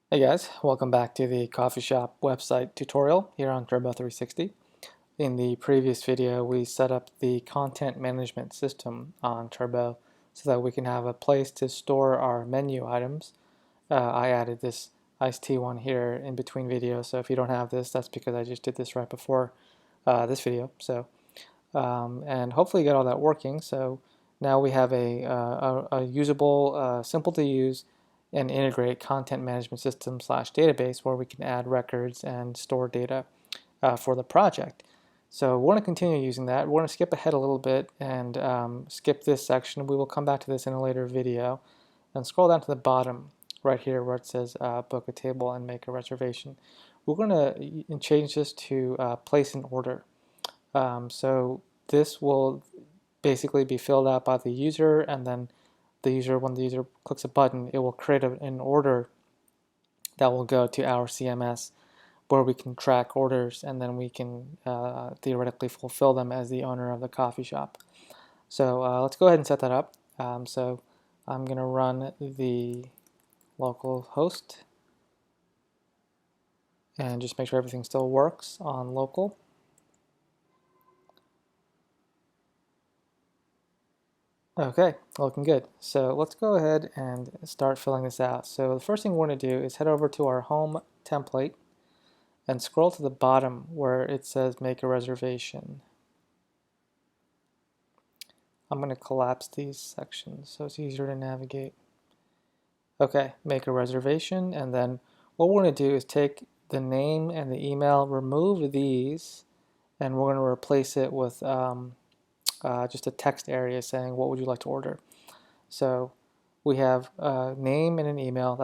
Hey guys, welcome back to the coffee shop website tutorial here on Turbo 360. In the previous video, we set up the content management system on Turbo so that we can have a place to store our menu items. I added this iced tea one here in between videos, so if you don't have this, that's because I just did this right before this video. And hopefully you got all that working. So now we have a usable, simple to use and integrate content management system slash database where we can add records and store data for the project. So we're going to continue using that. We're going to skip ahead a little bit and skip this section. We will come back to this in a later video and scroll down to the bottom right here where it says book a table and make a reservation. We're going to change this to place an order. So this will basically be filled out by the user, and then when the user clicks a button, it will create an order that will go to our CMS where we can track orders, and then we can theoretically fulfill them as the owner of the coffee shop. So let's go ahead and set that up. So I'm going to run the local host and just make sure everything still works on local. Okay, looking good. So let's go ahead and start filling this out. So the first thing we're going to do is head over to our home template and scroll to the bottom where it says make a reservation. I'm going to collapse these sections so it's easier to navigate. Okay, make a reservation, and then what we're going to do is take the name and the email, remove these, and we're going to replace it with just a text area saying what would you like to order. So we have a name and an email.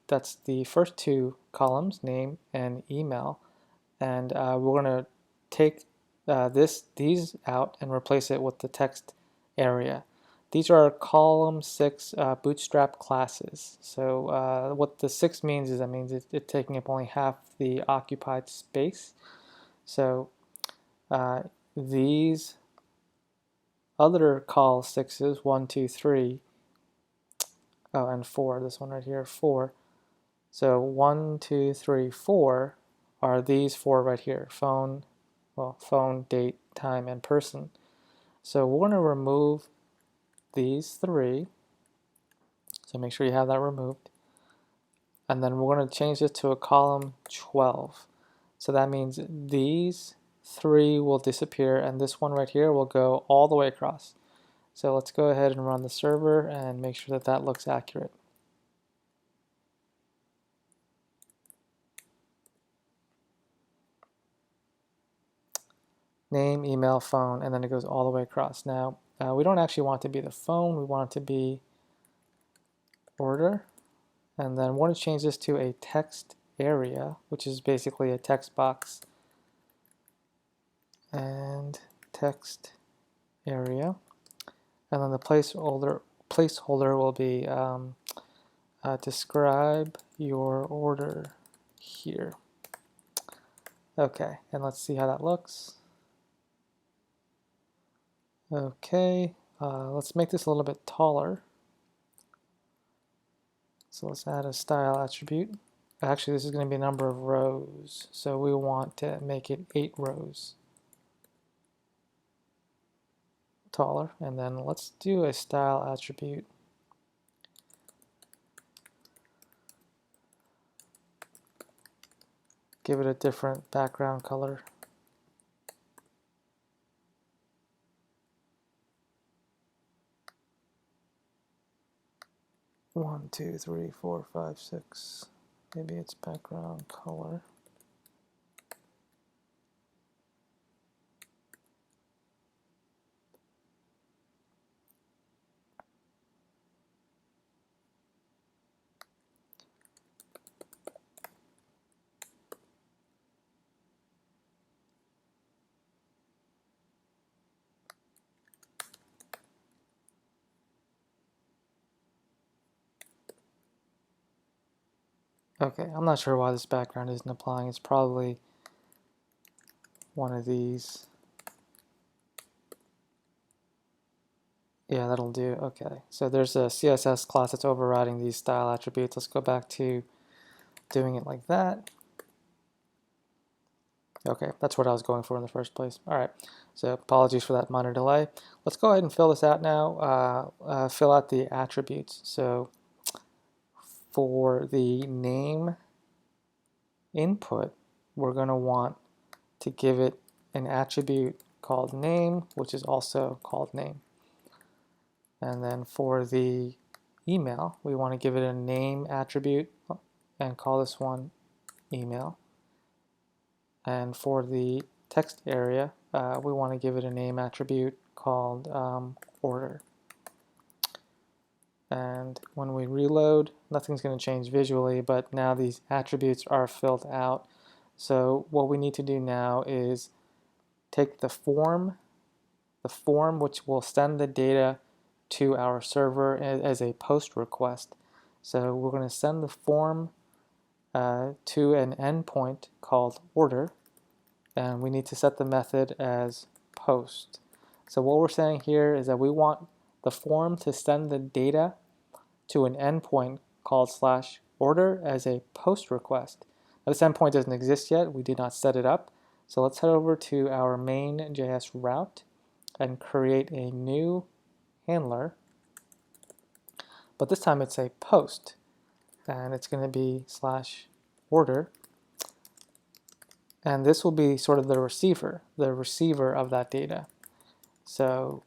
That's the first two columns, name and email, and we're going to take these out and replace it with the text area. These are column 6 bootstrap classes. So what the 6 means is it's taking up only half the occupied space. So these other call 6s, 1, 2, 3, oh, and 4, this one right here, 4. So 1, 2, 3, 4 are these 4 right here, phone, date, time, and person. So we're going to remove these 3. So make sure you have that removed. And then we're going to change this to a column 12. So that means these 3 will disappear and this one right here will go all the way across. So let's go ahead and run the server and make sure that that looks accurate. Name, email, phone, and then it goes all the way across. Now, we don't actually want it to be the phone, we want it to be order. And then we want to change this to a text area, which is basically a text box. And text area. And then the placeholder will be describe your order here. Okay, and let's see how that looks. Okay, let's make this a little bit taller. So let's add a style attribute. Actually, this is going to be a number of rows, so we want to make it 8 rows taller. And then let's do a style attribute. Give it a different background color. One, two, three, four, five, six. Maybe it's background color. Okay, I'm not sure why this background isn't applying. It's probably one of these. Yeah, that'll do. Okay, so there's a CSS class that's overriding these style attributes. Let's go back to doing it like that. Okay, that's what I was going for in the first place. All right, so apologies for that minor delay. Let's go ahead and fill this out now. Fill out the attributes. So for the name input, we're going to want to give it an attribute called name, which is also called name. And then for the email, we want to give it a name attribute and call this one email. And for the text area, we want to give it a name attribute called order. And when we reload, nothing's going to change visually, but now these attributes are filled out. So what we need to do now is take the form which will send the data to our server as a post request. So we're going to send the form to an endpoint called order, and we need to set the method as post. So what we're saying here is that we want the form to send the data to an endpoint called /order as a post request. Now, this endpoint doesn't exist yet. We did not set it up. So let's head over to our main.js route and create a new handler. But this time it's a post, and it's going to be /order. And this will be sort of the receiver of that data. So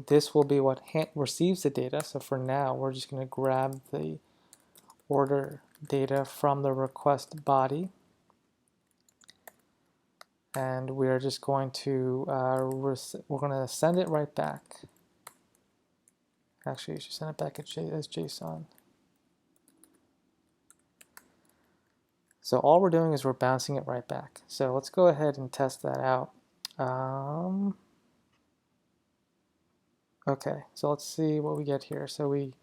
this will be what receives the data. So for now, we're just going to grab the order data from the request body. And we are just going to, we're going to send it right back. Actually, you should send it back as JSON. So all we're doing is we're bouncing it right back. So let's go ahead and test that out. Okay, so let's see what we get here. So we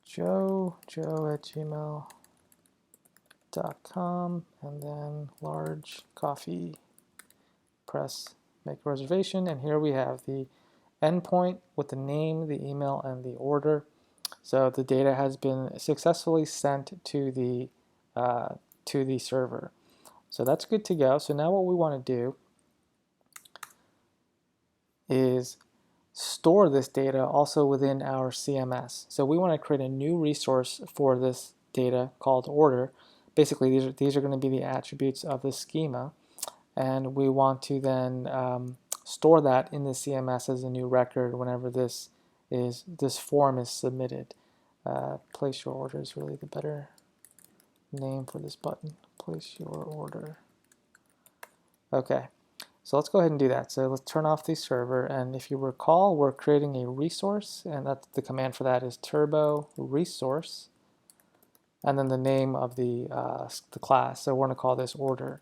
joe@gmail.com, and then large coffee, press make a reservation, and here we have the endpoint with the name, the email, and the order. So the data has been successfully sent to the server. So that's good to go. So now what we want to do is store this data also within our CMS. So we want to create a new resource for this data called order. Basically, these are going to be the attributes of the schema, and we want to then store that in the CMS as a new record whenever this form is submitted. Place your order is really the better name for this button. Place your order. Okay. So let's go ahead and do that. So let's turn off the server, and if you recall, we're creating a resource, and that's the command for that is turbo resource, and then the name of the class. So we're going to call this order,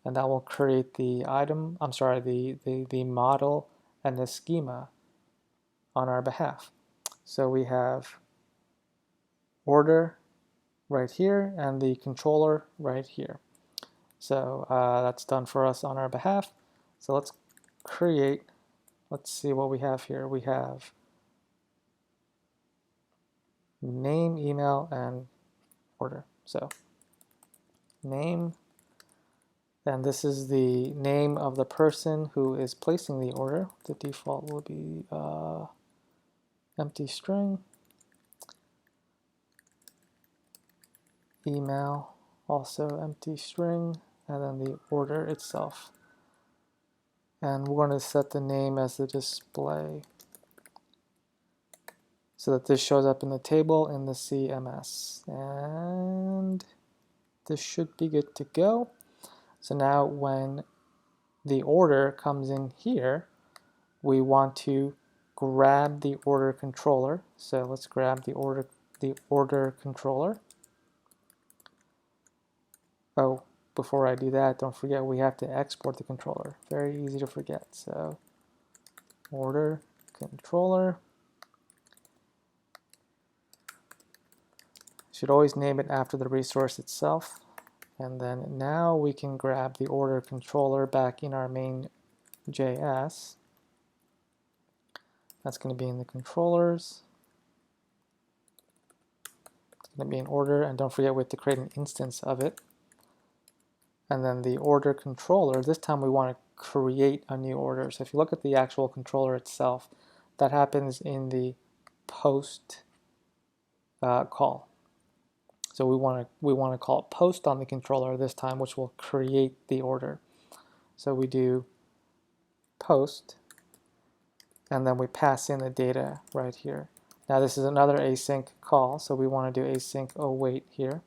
and that will create the item. I'm sorry, the model and the schema on our behalf. So we have order right here and the controller right here. So that's done for us on our behalf. So let's create, let's see what we have here. We have name, email, and order. So name, and this is the name of the person who is placing the order. The default will be empty string. Email, also empty string, and then the order itself. And we're going to set the name as the display so that this shows up in the table in the CMS. And this should be good to go. So now when the order comes in here, we want to grab the order controller. So let's grab the order controller. Oh, before I do that, don't forget we have to export the controller. Very easy to forget. So order controller. Should always name it after the resource itself. And then now we can grab the order controller back in our main.js. That's going to be in the controllers. It's going to be an order, and don't forget we have to create an instance of it. And then the order controller, this time we want to create a new order. So if you look at the actual controller itself, that happens in the post call. So we want to call it post on the controller this time, which will create the order. So we do post, and then we pass in the data right here. Now this is another async call, so we want to do async await here.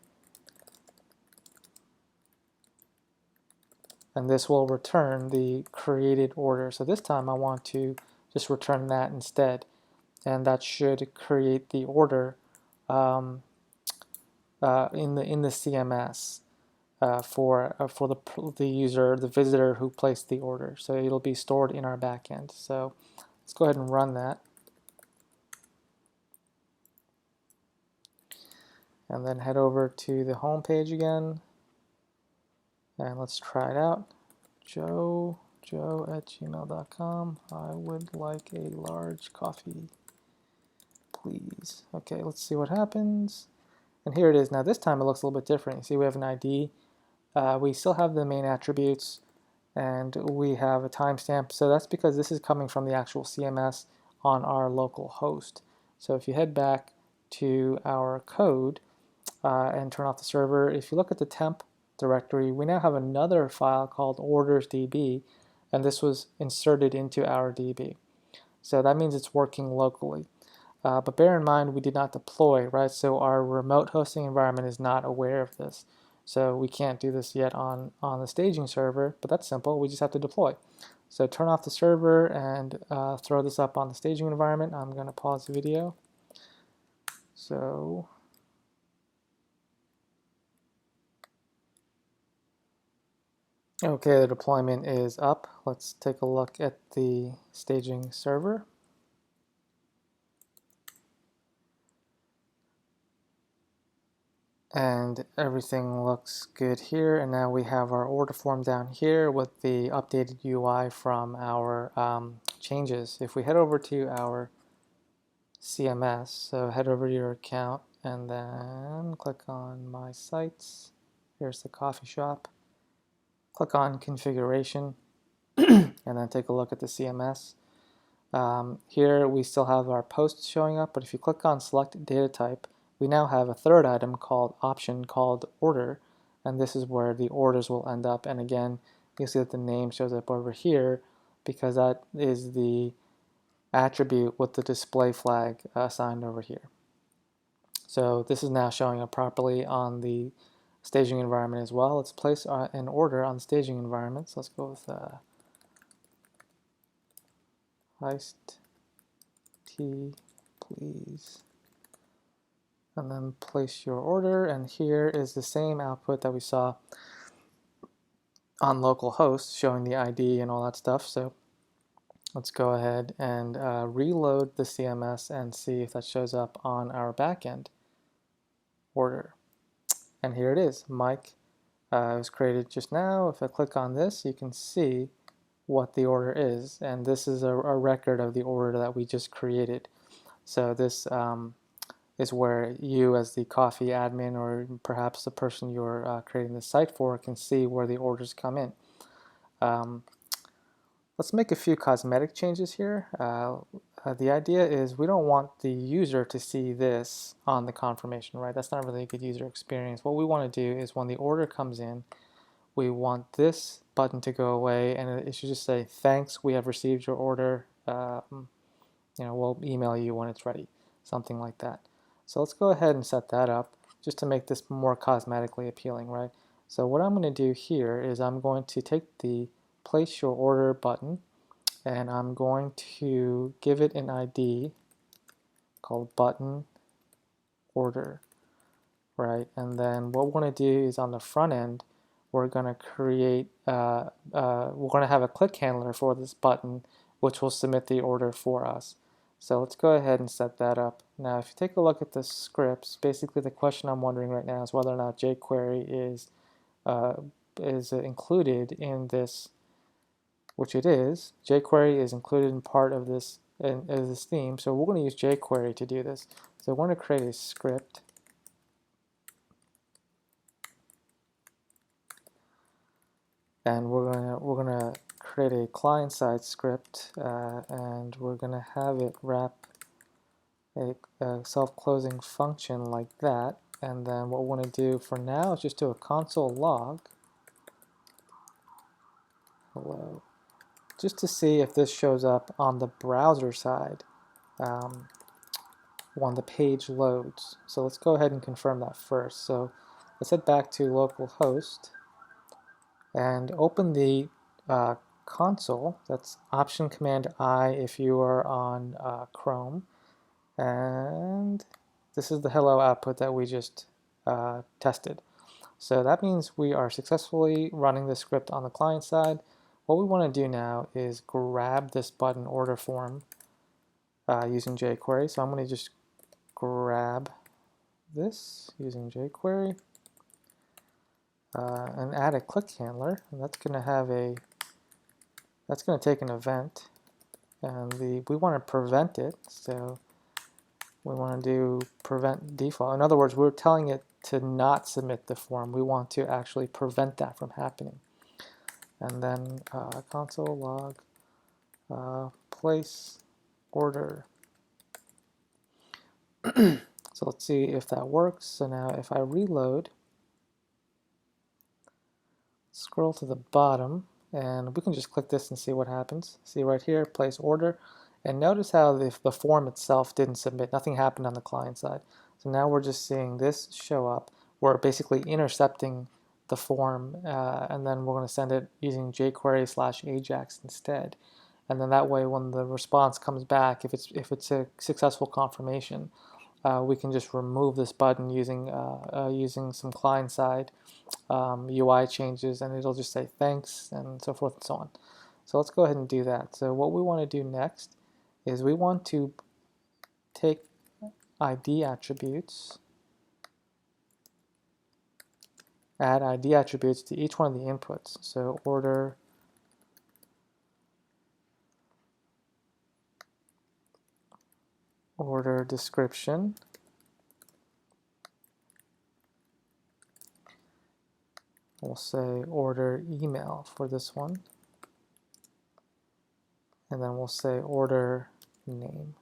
And this will return the created order. So this time I want to just return that instead. And that should create the order in the CMS for the user, the visitor who placed the order. So it'll be stored in our backend. So let's go ahead and run that. And then head over to the home page again. And let's try it out. joe@gmail.com. I would like a large coffee, please. Okay, let's see what happens. And here it is. Now this time it looks a little bit different. You see we have an ID. We still have the main attributes, and we have a timestamp. So that's because this is coming from the actual CMS on our local host. So if you head back to our code and turn off the server, if you look at the temp directory, we now have another file called orders.db, and this was inserted into our DB. So that means it's working locally. But bear in mind we did not deploy, right? So our remote hosting environment is not aware of this. So we can't do this yet on the staging server, but that's simple. We just have to deploy. So turn off the server and throw this up on the staging environment. I'm going to pause the video. So okay, the deployment is up. Let's take a look at the staging server. And everything looks good here. And now we have our order form down here with the updated UI from our changes. If we head over to our CMS, so head over to your account and then click on My Sites. Here's the coffee shop. Click on Configuration and then take a look at the CMS. Here we still have our posts showing up, but if you click on Select Data Type, we now have a third item called option called order, and this is where the orders will end up. And again, you see that the name shows up over here because that is the attribute with the display flag assigned over here. So this is now showing up properly on the staging environment as well. Let's place an order on the staging environment. So let's go with iced tea, please. And then place your order, and here is the same output that we saw on localhost showing the ID and all that stuff. So let's go ahead and reload the CMS and see if that shows up on our backend order. And here it is. Mike was created just now. If I click on this, you can see what the order is, and this is a record of the order that we just created. So this is where you as the coffee admin or perhaps the person you're creating the site for can see where the orders come in. Let's make a few cosmetic changes here. The idea is we don't want the user to see this on the confirmation, right? That's not really a good user experience. What we want to do is when the order comes in, we want this button to go away, and it should just say, thanks, we have received your order. We'll email you when it's ready, something like that. So let's go ahead and set that up just to make this more cosmetically appealing, right? So what I'm going to do here is I'm going to take the place your order button and I'm going to give it an ID called button order, right? And then what we're going to do is on the front end, we're going to create, we're going to have a click handler for this button, which will submit the order for us. So let's go ahead and set that up. Now, if you take a look at the scripts, basically the question I'm wondering right now is whether or not jQuery is included in this, which it is. jQuery is included in part of this theme, so we're going to use jQuery to do this. So we're going to create a script and we're gonna create a client-side script, and we're gonna have it wrap a self-closing function like that. And then what we want to do for now is just do a console log hello, just to see if this shows up on the browser side when the page loads. So let's go ahead and confirm that first. So let's head back to localhost and open the console. That's Option Command I if you are on Chrome. And this is the hello output that we just tested. So that means we are successfully running the script on the client side. What we want to do now is grab this button order form using jQuery. So I'm going to just grab this using jQuery and add a click handler. And that's going to have that's going to take an event, and we want to prevent it. So we want to do prevent default. In other words, we're telling it to not submit the form. We want to actually prevent that from happening. And then console log place order. So let's see if that works. So now if I reload, scroll to the bottom, and we can just click this and see what happens. See right here, place order. And notice how the form itself didn't submit. Nothing happened on the client side. So now we're just seeing this show up. We're basically intercepting the form, and then we're going to send it using jQuery/Ajax instead. And then that way, when the response comes back, if it's a successful confirmation, we can just remove this button using using some client-side UI changes, and it'll just say thanks and so forth and so on. So let's go ahead and do that. So what we want to do next is we want to take ID attributes, add ID attributes to each one of the inputs. So order description, we'll say order email for this one, and then we'll say order name.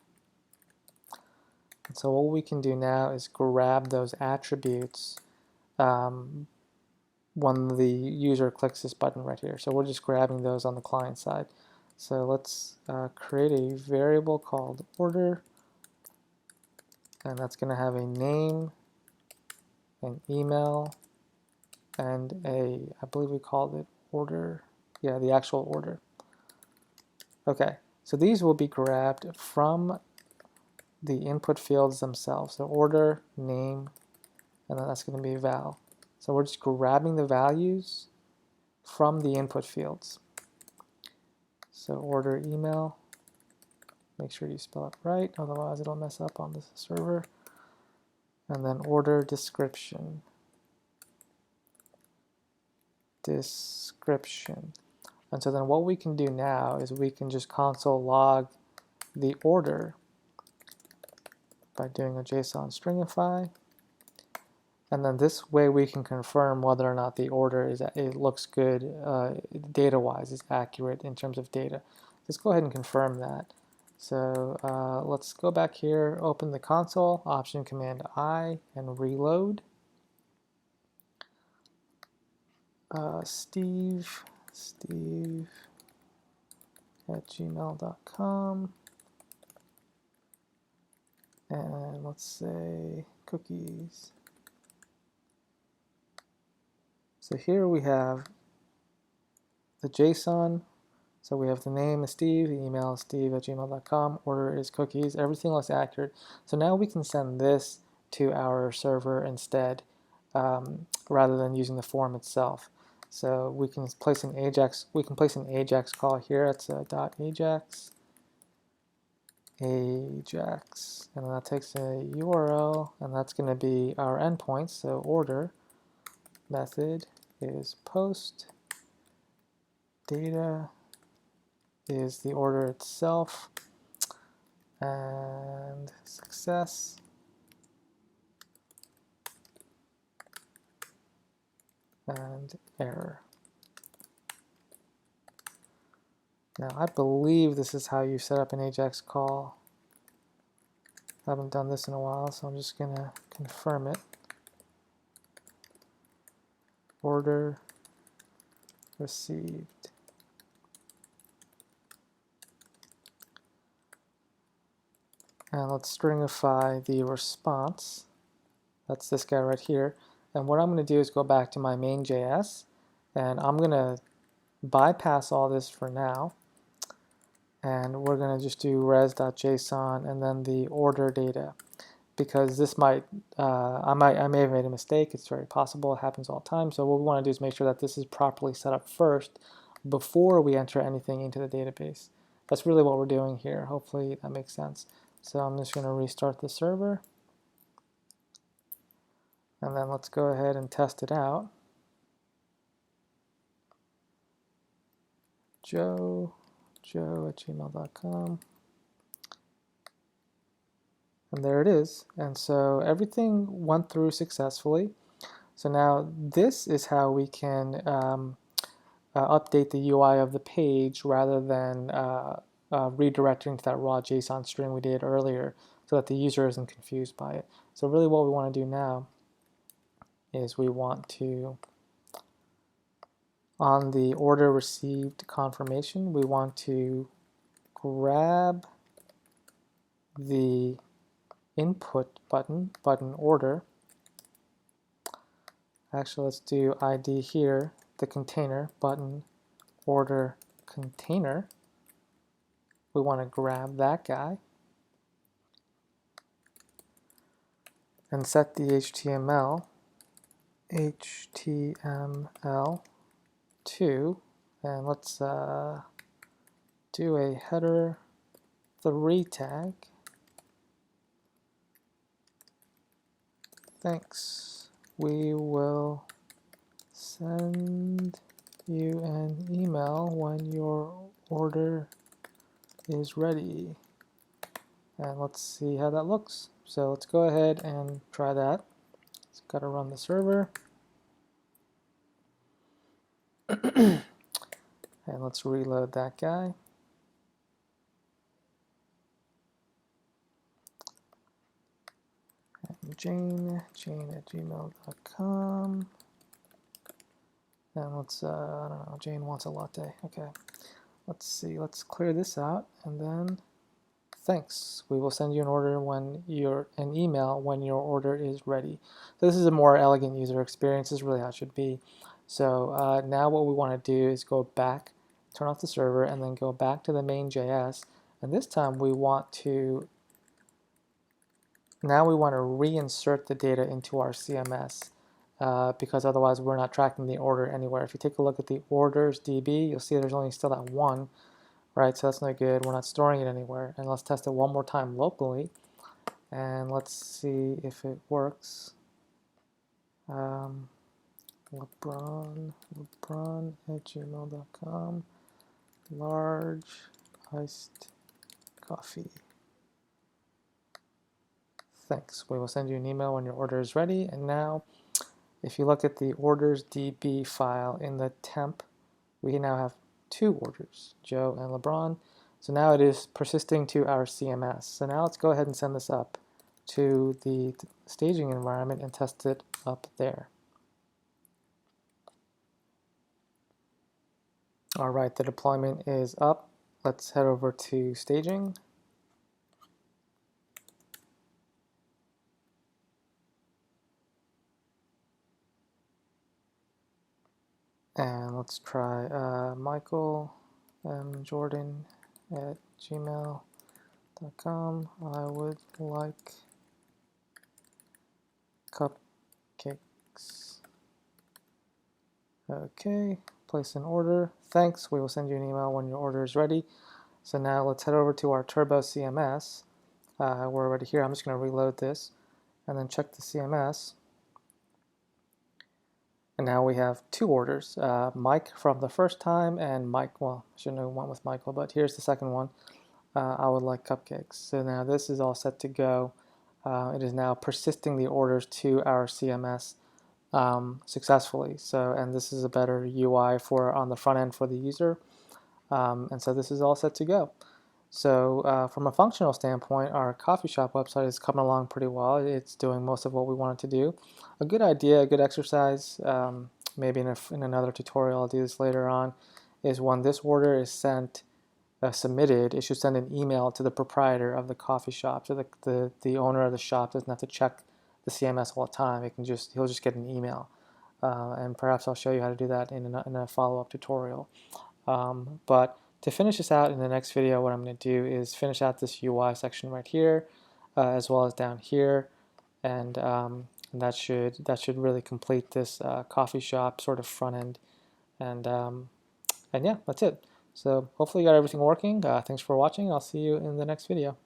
And so what we can do now is grab those attributes when the user clicks this button right here. So we're just grabbing those on the client side. So let's create a variable called order, and that's going to have a name, an email, and I believe we called it order, yeah, the actual order. Okay, so these will be grabbed from the input fields themselves. So order, name, and then that's going to be val. So we're just grabbing the values from the input fields. So order email, make sure you spell it right, otherwise it'll mess up on the server. And then order description. And so then what we can do now is we can just console log the order by doing a JSON stringify. And then this way we can confirm whether or not the order it looks good data-wise, is accurate in terms of data. Let's go ahead and confirm that. So let's go back here, open the console, Option Command I, and reload. Steve at gmail.com, and let's say cookies. So here we have the JSON. So we have the name is Steve, the email is steve@gmail.com, order is cookies, everything looks accurate. So now we can send this to our server instead, rather than using the form itself. So we can place an Ajax. We can place an Ajax call here. It's a .ajax, and then that takes a URL, and that's going to be our endpoint. So order method is post, data is the order itself, and success. And error. Now, I believe this is how you set up an AJAX call. I haven't done this in a while, so I'm just going to confirm it. Order received. And let's stringify the response. That's this guy right here. And what I'm going to do is go back to my main.js, and I'm going to bypass all this for now. And we're going to just do res.json and then the order data, because this might, I may have made a mistake. It's very possible. It happens all the time. So what we want to do is make sure that this is properly set up first before we enter anything into the database. That's really what we're doing here. Hopefully that makes sense. So I'm just going to restart the server. And then let's go ahead and test it out. joe@gmail.com. And there it is. And so everything went through successfully. So now this is how we can update the UI of the page rather than redirecting to that raw JSON string we did earlier so that the user isn't confused by it. So really what we want to do now is we want to, on the order received confirmation, we want to grab the input button order. Actually, let's do ID here, the container, button order container. We want to grab that guy and set the HTML to, and let's do a header 3 tag. Thanks. We will send you an email when your order is ready. And let's see how that looks. So let's go ahead and try that. It's got to run the server. And let's reload that guy. And Jane@gmail.com. And let's, I don't know, Jane wants a latte. Okay. Let's see, let's clear this out, and then thanks. We will send you an email when your order is ready. So this is a more elegant user experience. This is really how it should be. So now what we want to do is go back, turn off the server, and then go back to the main.js. And this time we want to reinsert the data into our CMS. Because otherwise we're not tracking the order anywhere. If you take a look at the orders DB, you'll see there's only still that one, right? So that's no good. We're not storing it anywhere. And let's test it one more time locally, and let's see if it works. LeBron@gmail.com, large iced coffee. Thanks. We will send you an email when your order is ready. And now, if you look at the orders DB file in the temp, we now have 2 orders, Joe and LeBron. So now it is persisting to our CMS. So now let's go ahead and send this up to the staging environment and test it up there. All right, the deployment is up. Let's head over to staging. And let's try Michael M. Jordan at gmail.com. I would like cupcakes. Okay, place an order. Thanks. We will send you an email when your order is ready. So now let's head over to our Turbo CMS. We're already here. I'm just going to reload this and then check the CMS. And now we have 2 orders, Mike from the first time and Mike, well, I shouldn't have went with Michael, but here's the second one. I would like cupcakes. So now this is all set to go. It is now persisting the orders to our CMS successfully. So, and this is a better UI for on the front end for the user. And so this is all set to go. So from a functional standpoint, our coffee shop website is coming along pretty well. It's doing most of what we want it to do. A good idea, a good exercise, maybe in another tutorial, I'll do this later on, is when this order is submitted, it should send an email to the proprietor of the coffee shop. So the owner of the shop doesn't have to check the CMS all the time. He'll just get an email. And perhaps I'll show you how to do that in a follow-up tutorial. But to finish this out in the next video, what I'm going to do is finish out this UI section right here, as well as down here, and that should really complete this coffee shop sort of front end. And yeah, that's it. So hopefully you got everything working. Thanks for watching. I'll see you in the next video.